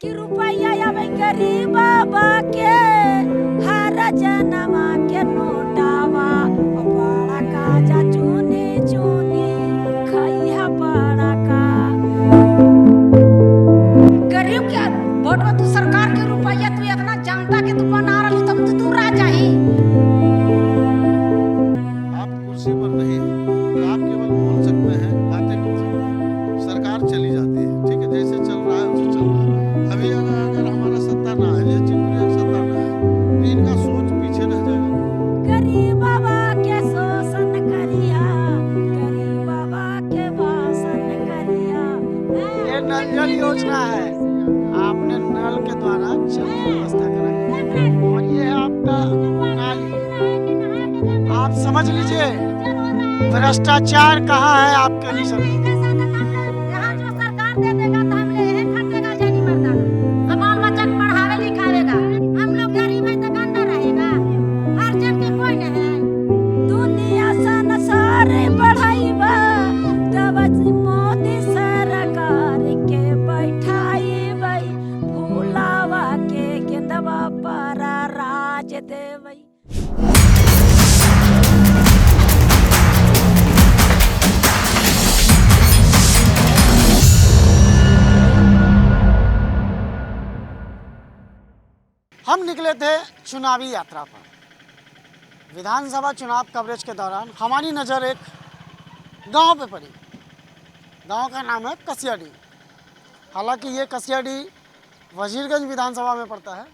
कि रुपया आवे गरीब बाबा के हर जनमा के नोटावा बड़ा काजा चुनी चुनी खैया बड़ा का गरीब के वोट में तू सरकार के रुपया तू इतना जनता के तू बना रही तब तू राजा ही आप कुर्सी पर नहीं तो आप केवल बोल सकते हैं, बातें कर सकते हैं, सरकार चली जाती है, ठीक है, जैसे चल रहा है उसे चल रहा है। अभी अगर हमारा सत्ता ना है, जैसे चिपरे सत्ता ना है, तो इनका सोच पीछे रह जाएगा। गरीब बाबा के शोषण करिया, गरीब बाबा के भाषण करिया। ये नल जल योजना है, आपने नल के द्वारा जल की व्यवस्था कराई और ये आपका नाली। आप समझ लीजिए भ्रष्टाचार कहाँ है आपके मिशन में। यहाँ जो सरकार दे देगा तो हम ले यही खटेगा जानी मर्दाना। अब बाल बच्चा को पढ़ावे लिखावेगा, हम लोग गरीब है तो गंदा रहेगा, हर जन के कोई नहीं है। दुनिया संसार बढ़ाईबा तब मोदी सरकार के बैठाईबा, भूलावा के गेंदवा पर राज देवई। हम निकले थे चुनावी यात्रा पर। विधानसभा चुनाव कवरेज के दौरान हमारी नज़र एक गांव पे पड़ी। गांव का नाम है कसियाडी। हालांकि ये कसियाडी वजीरगंज विधानसभा में पड़ता है,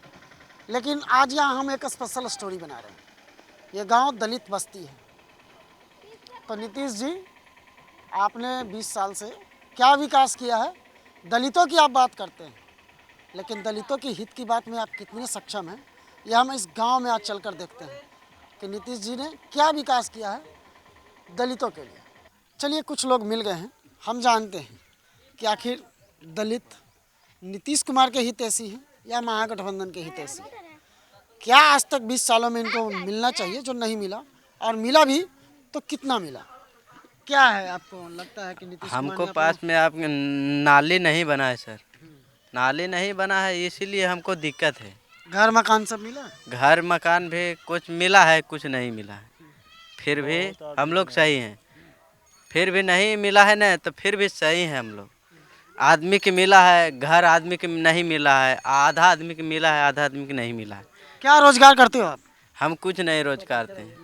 लेकिन आज यहाँ हम एक स्पेशल स्टोरी बना रहे हैं। ये गांव दलित बस्ती है। तो नीतीश जी, आपने 20 साल से क्या विकास किया है? दलितों की आप बात करते हैं, लेकिन दलितों की हित की बात में आप कितने सक्षम हैं, यह हम इस गांव में आज चलकर देखते हैं कि नीतीश जी ने क्या विकास किया है दलितों के लिए। चलिए, कुछ लोग मिल गए हैं, हम जानते हैं कि आखिर दलित नीतीश कुमार के हितैषी हैं या महागठबंधन के हितैषी। क्या आज तक 20 सालों में इनको मिलना चाहिए जो नहीं मिला, और मिला भी तो कितना मिला? क्या है आपको लगता है कि नीतीश कुमार हमको ने पास में आप नाली नहीं बना है सर, नाली नहीं बना है, इसीलिए हमको दिक्कत है। घर मकान सब मिला? घर मकान भी कुछ मिला है, कुछ नहीं मिला है। फिर भी हम लोग सही हैं, फिर भी नहीं मिला है ना, तो फिर भी सही है हम लोग। आदमी के मिला है घर, आदमी के नहीं मिला है, आधा आदमी के मिला है, आधा आदमी के नहीं मिला है। क्या रोजगार करते हो आप? हम कुछ नहीं रोजगार करते हैं,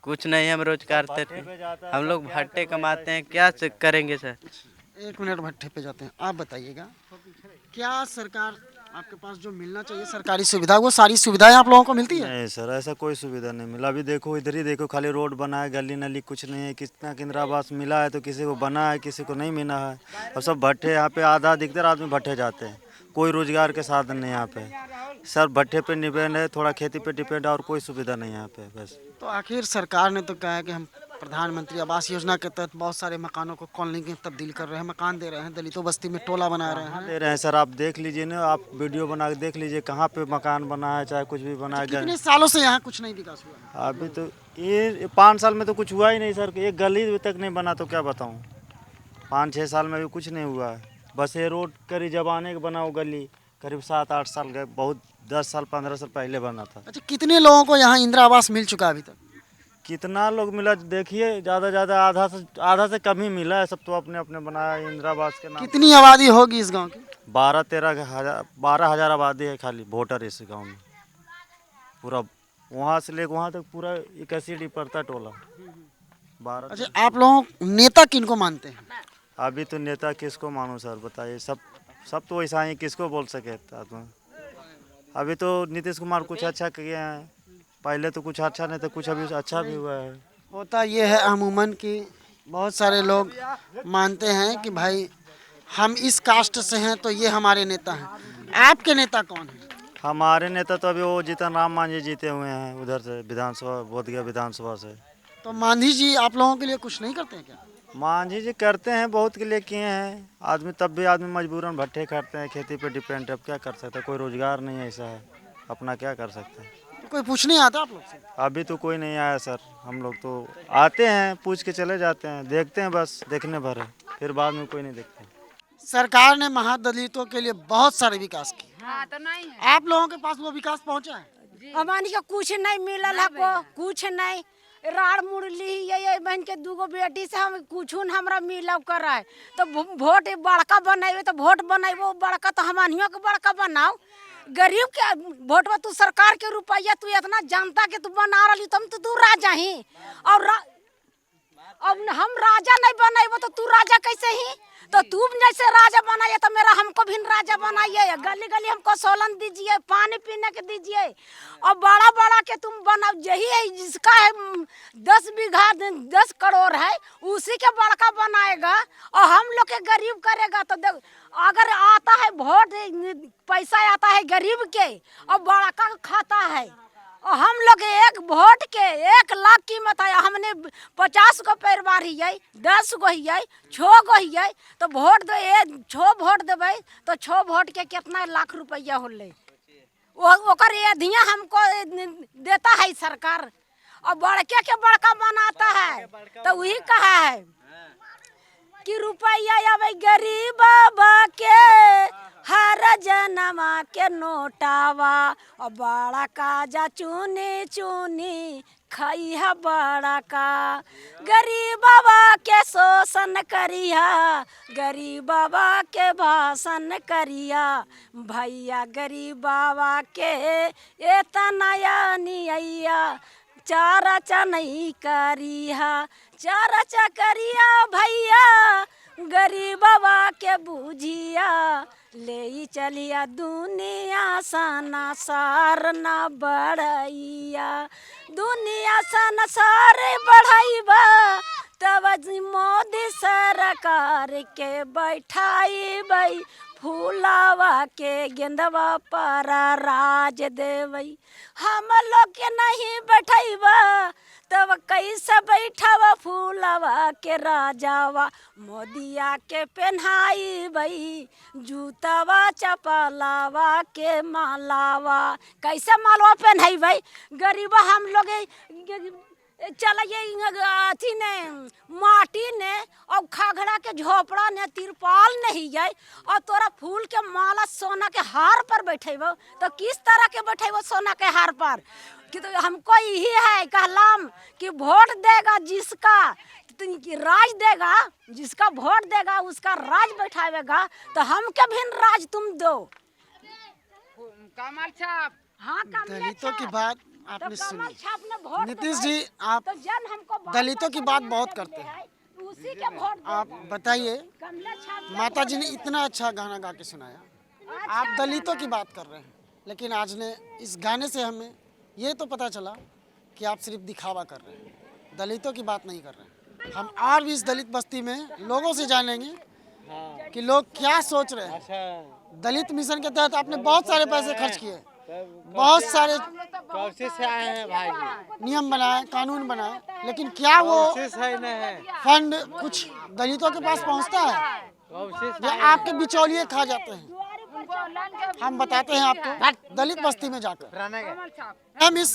कुछ नहीं हम रोजगार करते हैं। हम लोग भट्टे कमाते हैं, क्या करेंगे सर? 1 मिनट भट्टे पे जाते हैं। आप बताइएगा, क्या सरकार आपके पास जो मिलना चाहिए सरकारी सुविधा, वो सारी सुविधाएं आप लोगों को मिलती है? नहीं सर, ऐसा कोई सुविधा नहीं मिला। अभी देखो, इधर ही देखो, खाली रोड बना है, गली नली कुछ नहीं है। कितना इंदिरा आवास मिला है तो किसी को बना है, किसी को नहीं मिला है। अब सब भट्टे, यहाँ पे आधा अधिकतर आदमी भट्टे जाते हैं, कोई रोजगार के साधन नहीं यहाँ पे। सर भट्टे पे डिपेंड है, थोड़ा खेती पे डिपेंड है, और कोई सुविधा नहीं यहाँ पे बस। तो आखिर सरकार ने तो कहा है कि हम प्रधानमंत्री आवास योजना के तहत बहुत सारे मकानों को कॉलोनी में तब्दील कर रहे हैं, मकान दे रहे हैं, दलितों बस्ती में टोला बना रहे हैं। दे रहे हैं सर, आप देख लीजिए ना, आप वीडियो बना के देख लीजिए कहाँ पे मकान बना है, चाहे कुछ भी बना है। कितने सालों से यहाँ कुछ नहीं विकास हुआ? अभी तो ये 5 साल में तो कुछ हुआ ही नहीं सर। एक गली तक नहीं बना तो क्या बताऊँ। 5-6 साल में भी कुछ नहीं हुआ है। बस ये रोड करीब जमाने के बना, वो गली करीब 7-8 साल गए, बहुत 10 साल 15 साल पहले बना था। अच्छा, कितने लोगों को यहाँ इंदिरा आवास मिल चुका अभी तक? कितना लोग मिला देखिए, ज़्यादा आधा से कम ही मिला है। सब तो अपने अपने बनाया इंदिरा आवास के नाम। कितनी आबादी होगी इस गांव की? 12,000 आबादी है खाली वोटर इस गांव में। पूरा वहाँ से लेकर वहाँ तक पूरा 81 पड़ता टोला 12। अच्छा, आप लोग नेता किनको मानते हैं? अभी तो नेता किसको मानूं सर, बताइए। सब तो वैसा ही, किसको बोल सके आदमी। अभी तो नीतीश कुमार कुछ अच्छा किए हैं, पहले तो कुछ अच्छा नहीं था, कुछ अभी अच्छा भी हुआ है। होता ये है अमूमन कि बहुत सारे लोग मानते हैं कि भाई हम इस कास्ट से हैं तो ये हमारे नेता हैं। आपके नेता कौन हैं? हमारे नेता तो अभी वो जीतन राम मांझी जीते हुए हैं, उधर से विधानसभा, बोधगया विधानसभा से। तो मांझी जी आप लोगों के लिए कुछ नहीं करते हैं क्या? मांझी जी करते हैं, बहुत के लिए किए हैं आदमी, तब भी आदमी मजबूरन भट्टे करते हैं, खेती पे डिपेंड है। अब क्या कर सकते हैं, कोई रोजगार नहीं है ऐसा है, अपना क्या कर सकते हैं। तो कोई पूछने आता आप लोग से? अभी तो कोई नहीं आया सर। हम लोग तो आते हैं, पूछ के चले जाते हैं, देखते हैं, बस देखने भर है, फिर बाद में कोई नहीं देखते। सरकार ने महादलितों के लिए बहुत सारे विकास किए। हाँ तो नहीं है। आप लोगों के पास वो विकास पहुंचा है? हमारी के कुछ नहीं मिलल है को, कुछ नहीं। राड़ मुड़ली ये बहन के दूगो बेटी से हम कुछ हमरा मिलब कर है। तो वोट बड़का बनाए तो वोट बनाइबो बड़का, तो हमनियों के बड़का बनाओ। गरीब के वोट में तू सरकार के रुपया तू इतना जनता के तू बना रही, तुम तो तू राजा ही। और अब हम राजा नहीं बनाइबो तो तू राजा कैसे ही? तो तू जैसे राजा बनाइए तो मेरा हमको भी राजा बनाइए। गली गली हमको सोलन दीजिए, पानी पीने के दीजिए। और बड़ा बड़ा के तुम बनाओ, यही है जिसका है 10 बीघा 10 करोड़ है उसी के बड़का बनाएगा और हम लोग के गरीब करेगा। तो देख, अगर आता है वोट पैसा आता है गरीब के और बड़का खाता है। और हम लोग एक वोट के 1 लाख कीमत है। हमने 50 को परिवार ही है, 10 गो ही है, 6 गो ही है। तो वोट दे 6 वोट देवे तो 6 वोट के कितना लाख रुपया होले। ओकर एधिया हमको देता है सरकार और बड़के के बड़का बनाता है। तो वही कहा है कि रुपया आवे गरीब के हर जनमा के नोटावा और बड़ा काजा चुनी चुनी खाई है बड़ा का। गरीबवा के शोषण करिया, गरीबवा के भाषण करिया। भैया गरीबवा के एतना निया चारा नहीं करिया, चारा करिया भैया गरीबवा के बुझिया। ले चलिया दुनिया सना सार न बढ़ैया, दुनिया सना सार बढ़ैबा तब मोदी सरकार के बैठाई फूलावा के गेंदवा पर राज देवई। हम लोग के नहीं बैठैबा तब कैसे बैठवा फूलवा के राजावा। मोदिया के पहनाई बई जूतावा चपलावा के मालावा। कैसे मालवा पहनाई बई गरीबा हम लोग चलिए अथी ने माटी ने और खाघड़ा के झोपड़ा ने तिरपाल नहीं जाए और तोरा फूल के माला सोना के हार पर बैठेबो तो किस तरह के बैठेबो सोना के हार पर? कि तो हमको यही है कहलाम कि वोट देगा जिसका राज देगा, जिसका वोट देगा उसका राज बैठावेगा। तो हम के भी राज तुम दो। कमल छाप। हाँ दलितों की बात आपने सुनी। नीतीश जी, आप तो जन हमको दलितों की बात बहुत करते हैं। उसी के वोट आप बताइए, कमला छाप माता जी ने इतना अच्छा गाना गा के सुनाया, आप दलितों की बात कर रहे हैं। लेकिन आज ने इस गाने से हमें ये तो पता चला कि आप सिर्फ दिखावा कर रहे हैं, दलितों की बात नहीं कर रहे हैं। हम और भी इस दलित बस्ती में लोगों से जानेंगे कि लोग क्या सोच रहे हैं। दलित मिशन के तहत आपने बहुत सारे पैसे खर्च किए, बहुत सारे से आए हैं भाई जी। नियम बनाए, कानून बनाए, लेकिन क्या वो फंड कुछ दलितों के पास पहुंचता है? या आपके बिचौलिए खा जाते हैं? हम बताते हैं आपको दलित बस्ती में जाकर। हम इस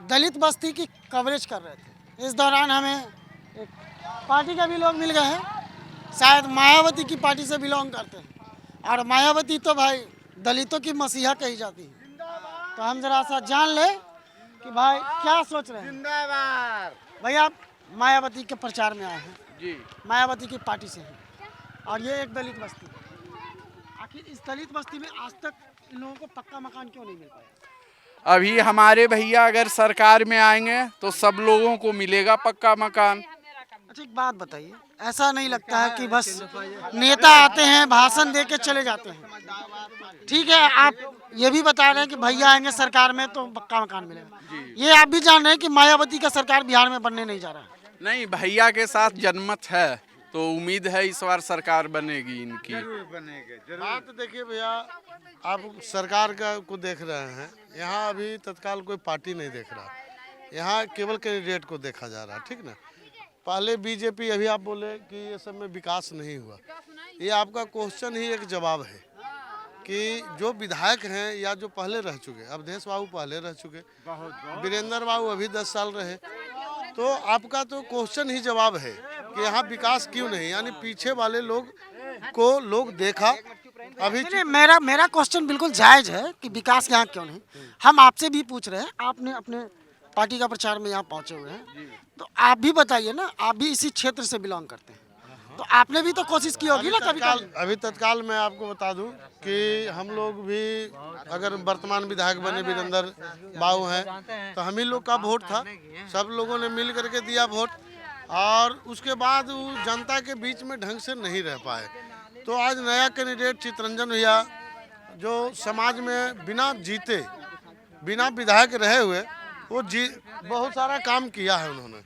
दलित बस्ती की कवरेज कर रहे थे। इस दौरान हमें एक पार्टी के भी लोग मिल गए हैं, शायद मायावती की पार्टी से बिलोंग करते हैं। और मायावती तो भाई दलितों की मसीहा कही जाती है। तो हम जरा सा जान ले कि भाई क्या सोच रहे हैं। जिंदाबाद। भाई आप मायावती के प्रचार में आए हैं जी, मायावती की पार्टी से हैं और ये एक दलित बस्ती है। आखिर इस दलित बस्ती में आज तक इन लोगों को पक्का मकान क्यों नहीं मिल पाया? अभी हमारे भैया अगर सरकार में आएंगे तो सब लोगों को मिलेगा पक्का मकान। अच्छा एक बात बताइए, ऐसा नहीं लगता है कि बस नेता आते हैं भाषण दे के चले जाते हैं? ठीक है, आप ये भी बता रहे हैं कि भैया आएंगे सरकार में तो पक्का मकान मिलेगा। ये आप भी जान रहे हैं कि मायावती का सरकार बिहार में बनने नहीं जा रहा है। नहीं, भैया के साथ जनमत है तो उम्मीद है इस बार सरकार बनेगी इनकी। बात देखिए भैया, आप सरकार का को देख रहे हैं, यहाँ अभी तत्काल कोई पार्टी नहीं देख रहा, यहाँ केवल कैंडिडेट को देखा जा रहा है, ठीक ना। पहले बीजेपी, अभी आप बोले कि ये सब में विकास नहीं हुआ। ये आपका क्वेश्चन ही एक जवाब है कि जो विधायक हैं या जो पहले रह चुके, अवधेश बाबू पहले रह चुके, वीरेंद्र बाबू अभी 10 साल रहे, तो आपका तो क्वेश्चन ही जवाब है कि यहाँ विकास क्यों नहीं। यानी पीछे वाले लोग को लोग देखा। अभी नहीं, मेरा क्वेश्चन बिल्कुल जायज़ है कि विकास यहाँ क्यों नहीं। हम आपसे भी पूछ रहे हैं, आपने अपने पार्टी का प्रचार में यहाँ पहुँचे हुए हैं, तो आप भी बताइए ना, आप भी इसी क्षेत्र से बिलोंग करते हैं, तो आपने भी तो कोशिश की होगी ना कभी। अभी तत्काल मैं आपको बता दूं कि हम लोग भी अगर वर्तमान विधायक बने वीरेंद्र बाबू हैं तो हम ही लोग का वोट था, सब लोगों ने मिल करके दिया वोट, और उसके बाद वो जनता के बीच में ढंग से नहीं रह पाए। तो आज नया कैंडिडेट चितरंजन भैया जो समाज में बिना जीते बिना विधायक रहे हुए वो बहुत सारा काम किया है उन्होंने।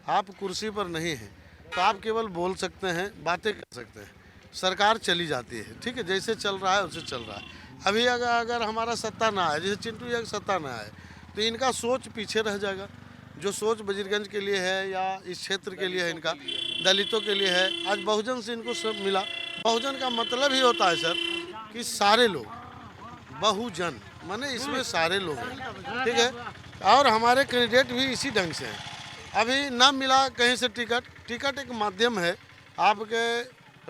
आप कुर्सी पर नहीं हैं तो आप केवल बोल सकते हैं, बातें कर सकते हैं, सरकार चली जाती है, ठीक है, जैसे चल रहा है उसे चल रहा है। अभी अगर हमारा सत्ता ना आए, जैसे चिंटू भैया की सत्ता ना आए, तो इनका सोच पीछे रह जाएगा। जो सोच वजीरगंज के लिए है या इस क्षेत्र के लिए है, इनका दलितों के लिए है, आज बहुजन से इनको सब मिला। बहुजन का मतलब ही होता है सर कि सारे लोग, बहुजन माने इसमें सारे लोग हैं, ठीक है। और हमारे कैंडिडेट भी इसी ढंग से हैं। अभी ना मिला कहीं से टिकट एक माध्यम है आपके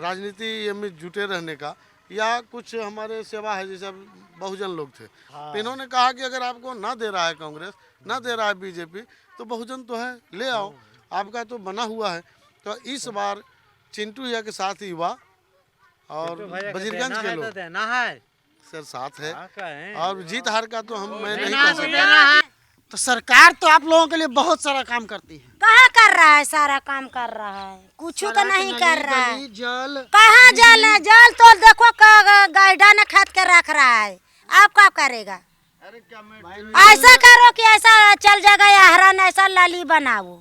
राजनीति में जुटे रहने का, या कुछ हमारे सेवा है, जैसे बहुजन लोग थे तो इन्होंने कहा कि अगर आपको ना दे रहा है कांग्रेस, ना दे रहा है बीजेपी, तो बहुजन तो है, ले आओ, आपका तो बना हुआ है। तो इस बार चिंटू भैया के साथ युवा और वजीरगंज के लोग देना है सर साथ है, और जीत हार का तो मैं नहीं कह सकता। तो सरकार तो आप लोगों के लिए बहुत सारा काम करती है। कहाँ कर रहा है, सारा काम कर रहा है, कुछ तो नहीं कर रहा है। गली, जल, कहाँ जल है, जल तो देखो गड्ढा ने खाद के रख रहा है, आप क्या करेगा। ऐसा करो कि ऐसा चल जाएगा, या हरन ऐसा लाली बनाओ।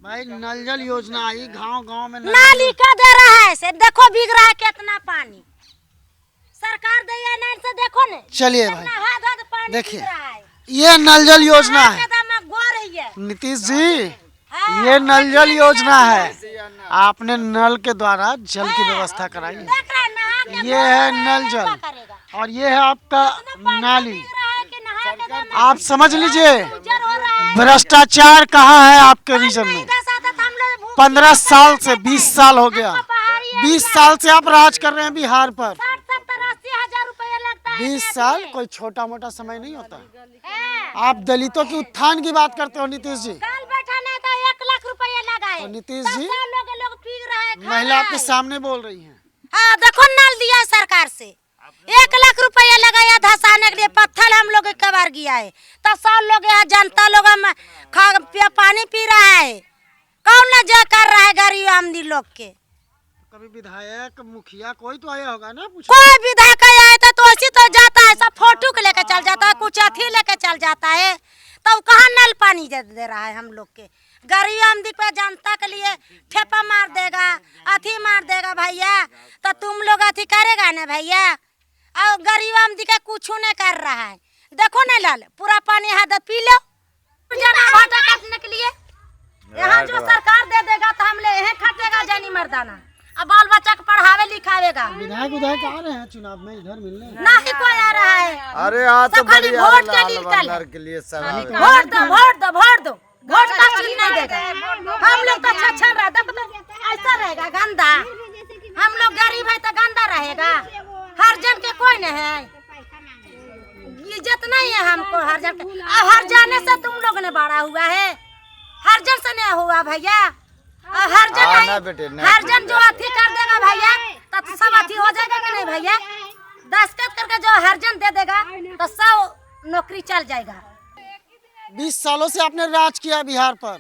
भाई नल जल योजना आई, गांव-गांव में नाली का दे रहा है, से देखो भीग रहा है कितना पानी, सरकार दे या नहीं से देखो ने। चलिए भाई हाथ पानी देखिए, भीग रहा है। ये नल जल योजना है गोर है। नीतीश जी, ये नल जल योजना है, आपने नल के द्वारा जल की व्यवस्था कराई है। देख रहा है, नहा के ये है नल जल, और ये है आपका नाली। आप समझ लीजिए भ्रष्टाचार कहाँ है आपके रीजन में। 15 साल से 20 साल हो गया, 20 साल से आप राज कर रहे हैं बिहार पर। 60-70-80 रुपया लगता है। 20 साल कोई छोटा मोटा समय नहीं होता। आप दलितों की उत्थान की बात करते हो नीतीश जी, कल बैठाने तो 1 लाख रुपया लगाए। और नीतीश जी लोग पी रहे हैं, महिला आपके सामने बोल रही हैं। हाँ देखो नल दिया है सरकार से, 1 लाख रुपया लगाया धसाने के लिए, पत्थर हम लोग कबार गया है, तो 100 लोग यहाँ जनता लोग पानी पी रहा है। कौन न जो कर रहा है गरीब आमदी लोग के। कभी विधायक मुखिया कोई तो आया होगा ना, कोई विधायक आया तो ऐसी तो जाता है, सब फोटो के लेके चल जाता है, कुछ अथी लेके चल जाता है, तो कहाँ नल पानी दे रहा है हम लोग के। गरीब आमदी पे जनता के लिए ठेपा मार देगा, अथी मार देगा भैया, तो तुम लोग अथी करेगा ना भैया। और गरीब आमदी का कुछ नहीं कर रहा है, देखो ना लाल पूरा पानी हाथ पी लो भाटा काटने के लिए। यहाँ जो सरकार दे देगा तो हम ले यहीं खटेगा जानी मर्दाना, अब बाल बच्चा को पढ़ावे लिखावेगा। विधायक आ रहे हैं चुनाव में इधर मिलने, नहीं कोई आ रहा है। अरे आज तो खाली बड़ी वोट के लाल लिए बंदर के लिए सब वोट दो वोट दो वोट दो, वोट का चीज नहीं देगा। हम लोग तो अच्छा रहा, ऐसा रहेगा गंदा, हम लोग गरीब है तो गंदा रहेगा। हर जन के कोई नहीं है, इज्जत नहीं है हमको हर जन के। हर जाने से तुम लोग ने बड़ा हुआ है, हर जन से नहीं हुआ भैया। हर जन जो अथी कर देगा भैया तो सब अथी हो जाएगा कि नहीं भैया। दस्तखत करके जो हर जन दे देगा तो सब नौकरी चल जाएगा। 20 सालों से आपने राज किया बिहार पर,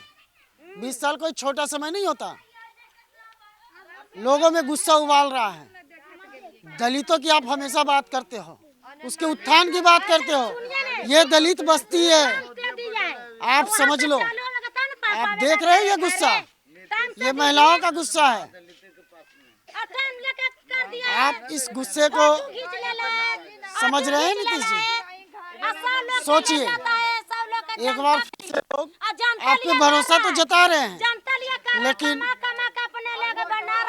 20 साल कोई छोटा समय नहीं होता। लोगों में गुस्सा उबाल रहा है, दलितों की आप हमेशा बात करते हो, उसके उत्थान की बात करते हो। ये दलित बस्ती है, आप समझ लो। आप देख रहे हैं ये गुस्सा, ये महिलाओं का गुस्सा है। आप इस गुस्से को समझ रहे हैं नीतीश जी? सोचिए, एक बार फिर से लोग आप पे भरोसा तो जता रहे हैं, लेकिन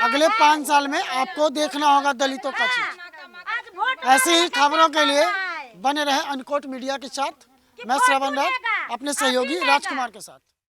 अगले 5 साल में आपको देखना होगा दलितों का चीज। ऐसे ही खबरों के लिए बने रहे अनकोट मीडिया के साथ। मैं श्रवण राज अपने सहयोगी राजकुमार के साथ।